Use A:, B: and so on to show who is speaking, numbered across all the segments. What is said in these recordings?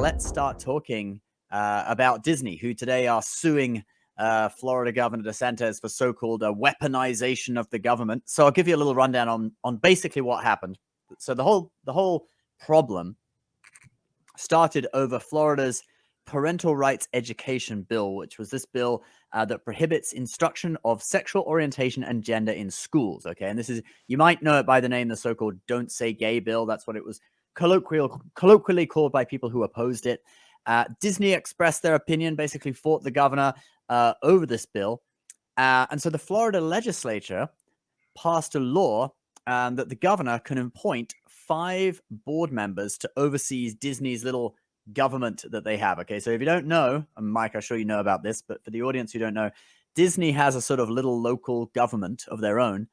A: let's start talking about Disney, who today are suing Florida Governor Desantis for so-called weaponization of the government. So I'll give you a little rundown on basically what happened. So the whole problem started over Florida's parental rights education bill, which was this bill that prohibits instruction of sexual orientation and gender in schools. Okay, and this is, you might know it by the name, the so-called "Don't Say Gay" bill. That's what it was colloquially called by people who opposed it. Disney expressed their opinion, basically fought the governor over this bill, and so the Florida legislature passed a law that the governor can appoint 5 board members to oversee Disney's little government that they have. Okay, so if you don't know, and Mike, I'm sure you know about this, but for the audience who don't know, Disney has a sort of little local government of their own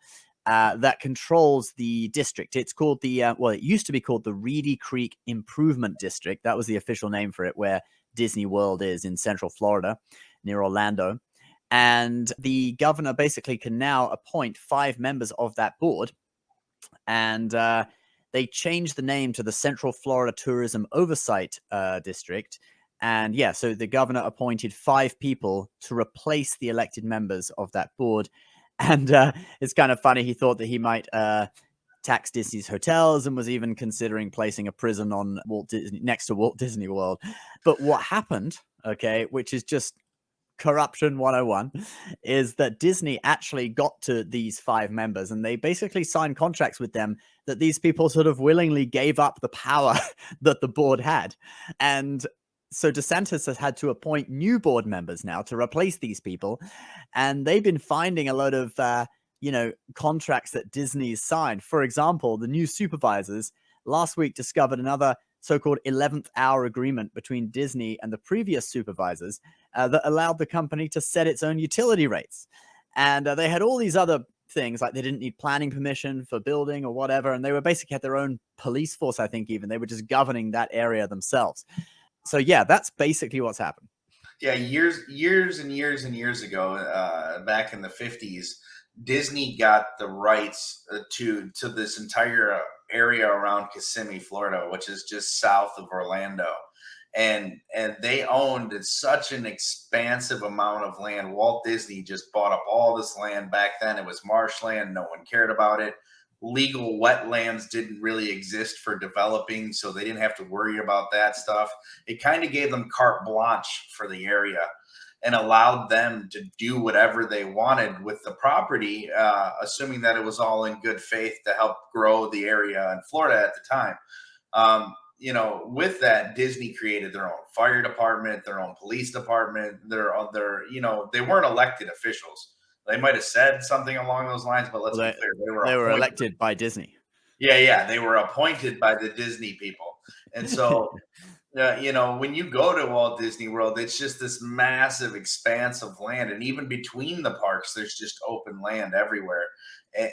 A: that controls the district. It's called the, it used to be called the Reedy Creek Improvement District. That was the official name for it, where Disney World is in Central Florida, near Orlando. And the governor basically can now appoint 5 members of that board. And they changed the name to the Central Florida Tourism Oversight District. And yeah, so the governor appointed 5 people to replace the elected members of that board. And it's kind of funny. He thought that he might tax Disney's hotels and was even considering placing a prison on next to Walt Disney World. But what happened, okay, which is just corruption 101, is that Disney actually got to these 5 members and they basically signed contracts with them that these people sort of willingly gave up the power that the board had. And so DeSantis has had to appoint new board members now to replace these people. And they've been finding a lot of, contracts that Disney's signed. For example, the new supervisors last week discovered another so-called 11th hour agreement between Disney and the previous supervisors that allowed the company to set its own utility rates. And they had all these other things, like they didn't need planning permission for building or whatever. And they were basically had their own police force, I think even. They were just governing that area themselves. So yeah, that's basically what's happened.
B: Yeah, years and years ago, back in the 50s, Disney got the rights to this entire area around Kissimmee, Florida, which is just south of Orlando. And they owned such an expansive amount of land. Walt Disney just bought up all this land. Back then it was marshland. No one cared about it. Legal wetlands didn't really exist for developing, so they didn't have to worry about that stuff. It kind of gave them carte blanche for the area and allowed them to do whatever they wanted with the property, assuming that it was all in good faith to help grow the area in Florida at the time. With that, Disney created their own fire department, their own police department, they weren't elected officials. They might have said something along those lines, but let's be clear.
A: They were elected by Disney.
B: Yeah. They were appointed by the Disney people. And so, when you go to Walt Disney World, it's just this massive expanse of land. And even between the parks, there's just open land everywhere.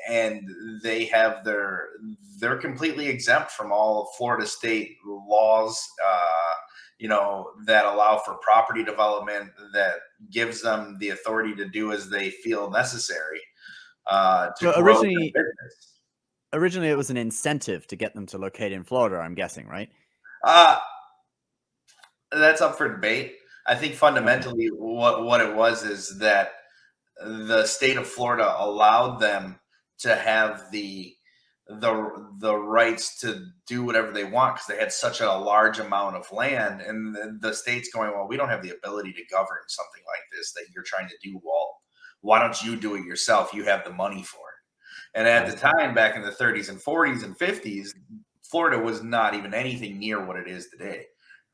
B: And they have they're completely exempt from all Florida state laws, that allow for property development, that gives them the authority to do as they feel necessary to grow their business.
A: Originally, it was an incentive to get them to locate in Florida, I'm guessing, right?
B: That's up for debate. I think fundamentally what it was is that the state of Florida allowed them to have the rights to do whatever they want because they had such a large amount of land, and the state's going, well, we don't have the ability to govern something like this that you're trying to do, Walt. Why don't you do it yourself? You have the money for it. And at the time, back in the 30s and 40s and 50s, Florida was not even anything near what it is today,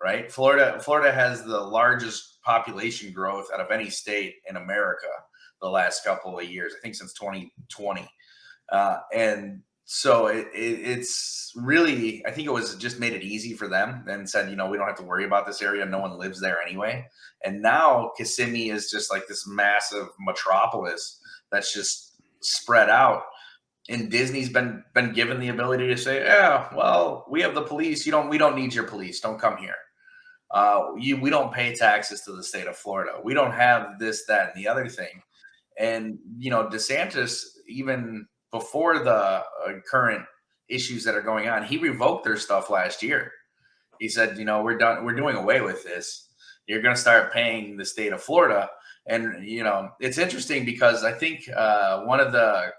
B: right? Florida has the largest population growth out of any state in America the last couple of years, I think since 2020. And so it's really, I think it was just made it easy for them and said, we don't have to worry about this area. No one lives there anyway. And now Kissimmee is just like this massive metropolis that's just spread out. And Disney's been given the ability to say, yeah, well, we have the police. We don't need your police. Don't come here. We don't pay taxes to the state of Florida. We don't have this, that, and the other thing. And, DeSantis, even before the current issues that are going on, he revoked their stuff last year. He said, we're done. We're doing away with this. You're going to start paying the state of Florida. And, it's interesting because I think one of the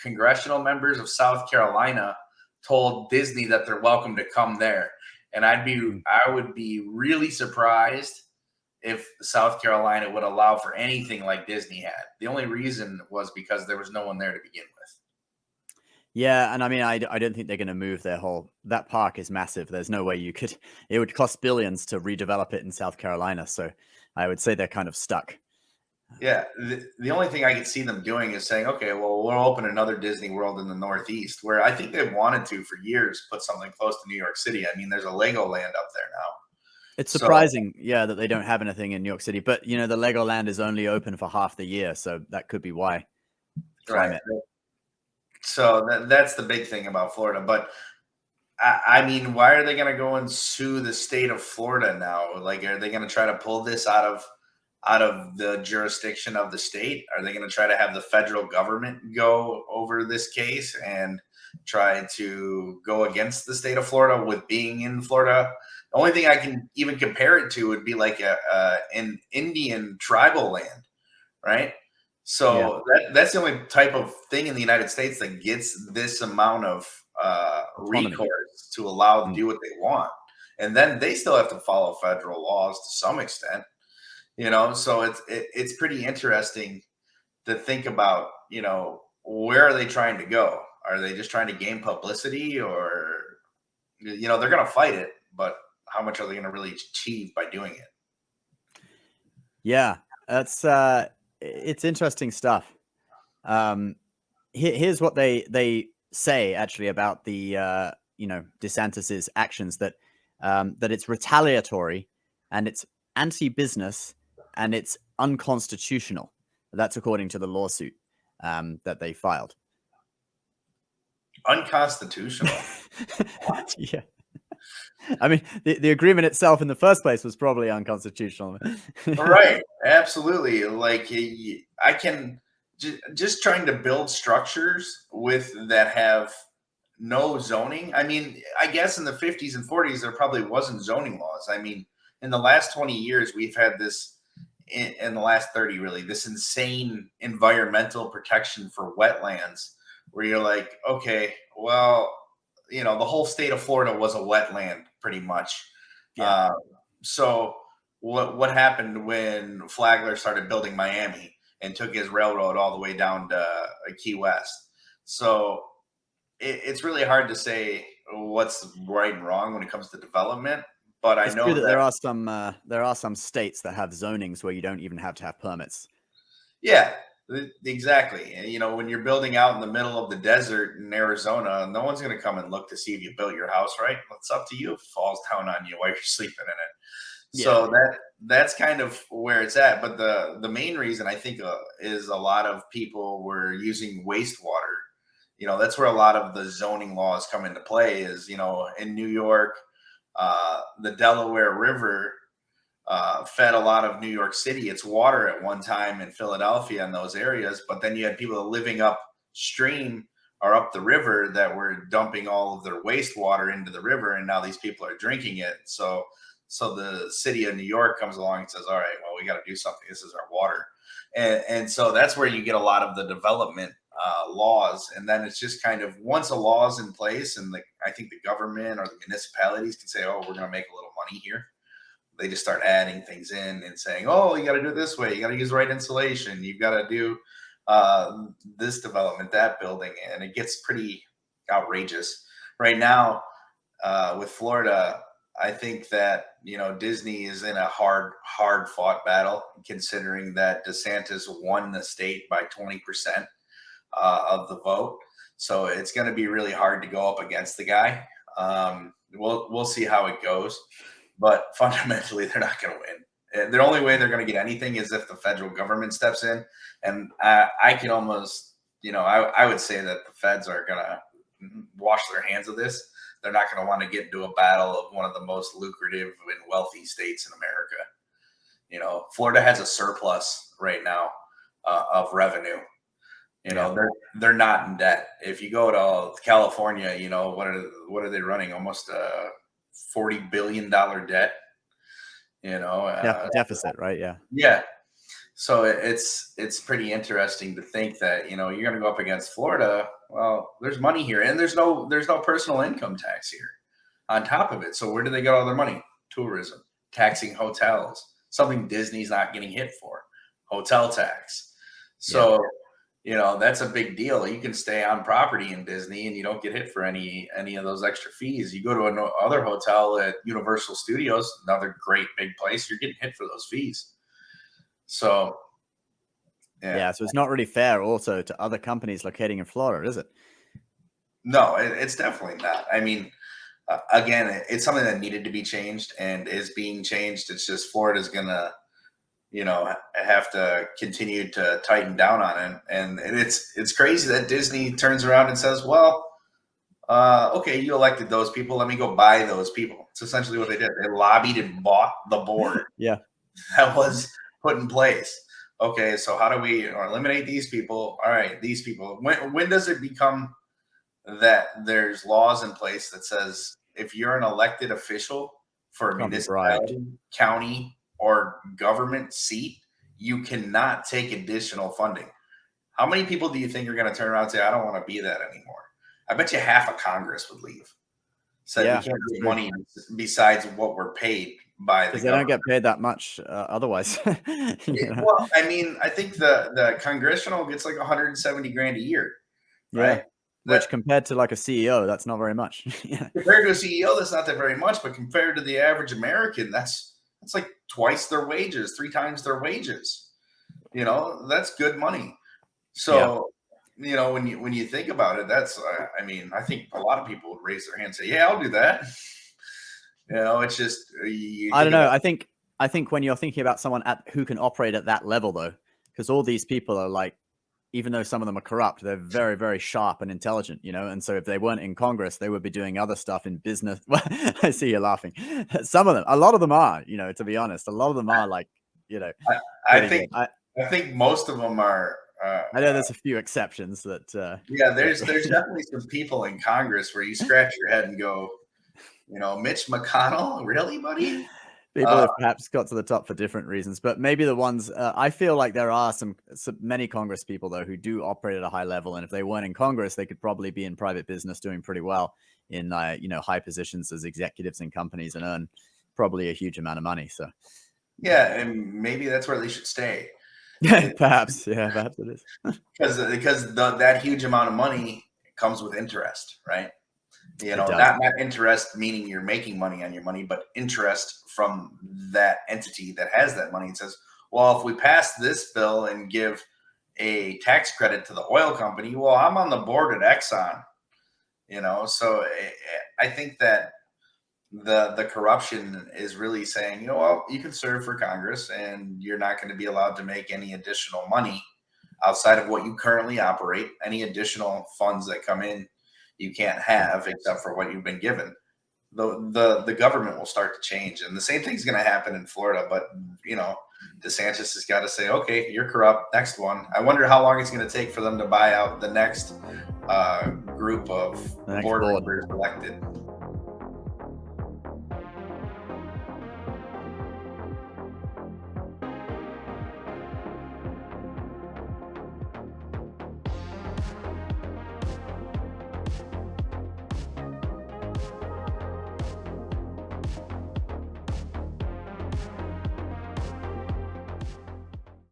B: congressional members of South Carolina told Disney that they're welcome to come there. And I would be really surprised if South Carolina would allow for anything like Disney had. The only reason was because there was no one there to begin with.
A: Yeah, and I mean, I don't think they're going to move that park is massive. There's no way it would cost billions to redevelop it in South Carolina. So I would say they're kind of stuck.
B: Yeah, the only thing I could see them doing is saying, okay, well, we'll open another Disney World in the Northeast, where I think they've wanted to for years put something close to New York City. I mean, there's a Legoland up there now.
A: It's surprising, that they don't have anything in New York City, but the Legoland is only open for half the year, so that could be why. Climate.
B: Right. So that's the big thing about Florida. But I mean, why are they going to go and sue the state of Florida now? Like, are they going to try to pull this out of the jurisdiction of the state? Are they going to try to have the federal government go over this case and try to go against the state of Florida with being in Florida? The only thing I can even compare it to would be like an Indian tribal land, right? So that's the only type of thing in the United States that gets this amount of recourse to allow to do what they want. And then they still have to follow federal laws to some extent, so it's pretty interesting to think about, where are they trying to go? Are they just trying to gain publicity, or, they're going to fight it, but how much are they going to really achieve by doing it?
A: Yeah, that's it's interesting stuff. Here's what they say actually about the DeSantis's actions, that it's retaliatory and it's anti-business and it's unconstitutional. That's according to the lawsuit that they filed.
B: Unconstitutional.
A: Yeah. I mean, the agreement itself in the first place was probably unconstitutional.
B: Right. Absolutely. Like, I can just trying to build structures that have no zoning. I mean, I guess in the 50s and 40s, there probably wasn't zoning laws. I mean, in the last 20 years, we've had this, in the last 30, really, this insane environmental protection for wetlands, where you're like, okay, well, the whole state of Florida was a wetland pretty much.
A: Yeah.
B: So what happened when Flagler started building Miami and took his railroad all the way down to Key West? So it's really hard to say what's right and wrong when it comes to development. But I know that
A: there are some states that have zonings where you don't even have to have permits.
B: Yeah, exactly. When you're building out in the middle of the desert in Arizona, no one's going to come and look to see if you built your house right. It's up to you if it falls down on you while you're sleeping in it. Yeah. So that's kind of where it's at. But the main reason, I think, is a lot of people were using wastewater. That's where a lot of the zoning laws come into play. Is in New York, the Delaware River fed a lot of New York City its water at one time, in Philadelphia and those areas. But then you had people living upstream or up the river that were dumping all of their wastewater into the river, and now these people are drinking it. So the city of New York comes along and says, all right, well, we got to do something. This is our water. And so that's where you get a lot of the development laws. And then it's just kind of, once a law is in place, and I think the government or the municipalities can say, oh, we're going to make a little money here. They just start adding things in and saying, oh, you got to do it this way. You got to use the right insulation. You've got to do this development, that building. And it gets pretty outrageous. Right now, with Florida, I think that, Disney is in a hard fought battle, considering that DeSantis won the state by 20% of the vote. So it's going to be really hard to go up against the guy. We'll see how it goes. But fundamentally, they're not going to win. The only way they're going to get anything is if the federal government steps in. And I can almost, I would say that the feds are going to wash their hands of this. They're not going to want to get into a battle of one of the most lucrative and wealthy states in America. Florida has a surplus right now of revenue. They're not in debt. If you go to California, what are they running? Almost $40 billion debt.
A: Deficit, right? Yeah.
B: Yeah. So it's pretty interesting to think that, you're going to go up against Florida. Well, there's money here, and there's no personal income tax here on top of it. So where do they get all their money? Tourism, taxing hotels, something Disney's not getting hit for, hotel tax. So, that's a big deal. You can stay on property in Disney and you don't get hit for any of those extra fees. You go to another hotel at Universal Studios, another great big place, you're getting hit for those fees. So,
A: so it's not really fair also to other companies locating in Florida, is it?
B: No, it's definitely not. I mean, again, it's something that needed to be changed and is being changed. It's just Florida's going to, have to continue to tighten down on it. And it's crazy that Disney turns around and says, well, okay, you elected those people. Let me go buy those people. It's essentially what they did. They lobbied and bought the board that was put in place. Okay, so how do we eliminate these people? All right, these people. When does it become that there's laws in place that says if you're an elected official for a municipality, county, or government seat, you cannot take additional funding? How many people do you think are going to turn around and say, I don't want to be that anymore? I bet you half of Congress would leave. So we can't get money besides what we're paid by the government.
A: They don't get paid that much otherwise.
B: Well, I mean, I think the congressional gets like $170,000 a year, right?
A: Which compared to like a CEO, that's not very much.
B: Compared to a CEO, that's not that very much, but compared to the average American, that's like twice their wages, 3 times their wages. That's good money. So, when you think about it, that's, I mean, I think a lot of people would raise their hand and say, yeah, I'll do that. It's just,
A: I don't know. I think when you're thinking about someone who can operate at that level, though, because all these people are like, even though some of them are corrupt, they're very, very sharp and intelligent, and so if they weren't in Congress, they would be doing other stuff in business. Well, I see you laughing. Some of them, a lot of them are, to be honest, a lot of them are like,
B: I think most of them are.
A: I know there's a few exceptions that.
B: There's definitely some people in Congress where you scratch your head and go, Mitch McConnell, really, buddy?
A: People have perhaps got to the top for different reasons, but maybe the ones I feel like there are many Congress people though who do operate at a high level, and if they weren't in Congress, they could probably be in private business doing pretty well in high positions as executives in companies and earn probably a huge amount of money. So
B: and maybe that's where they should stay.
A: Perhaps it is
B: because that huge amount of money comes with interest, right? Not interest meaning you're making money on your money, but interest from that entity that has that money. It says, well, if we pass this bill and give a tax credit to the oil company, well, I'm on the board at Exxon, so I think that the corruption is really saying, well, you can serve for Congress and you're not going to be allowed to make any additional money outside of what you currently operate. Any additional funds that come in, you can't have except for what you've been given. The government will start to change, and the same thing's going to happen in Florida. But DeSantis has got to say, okay, you're corrupt. Next one. I wonder how long it's going to take for them to buy out the next group of board members elected.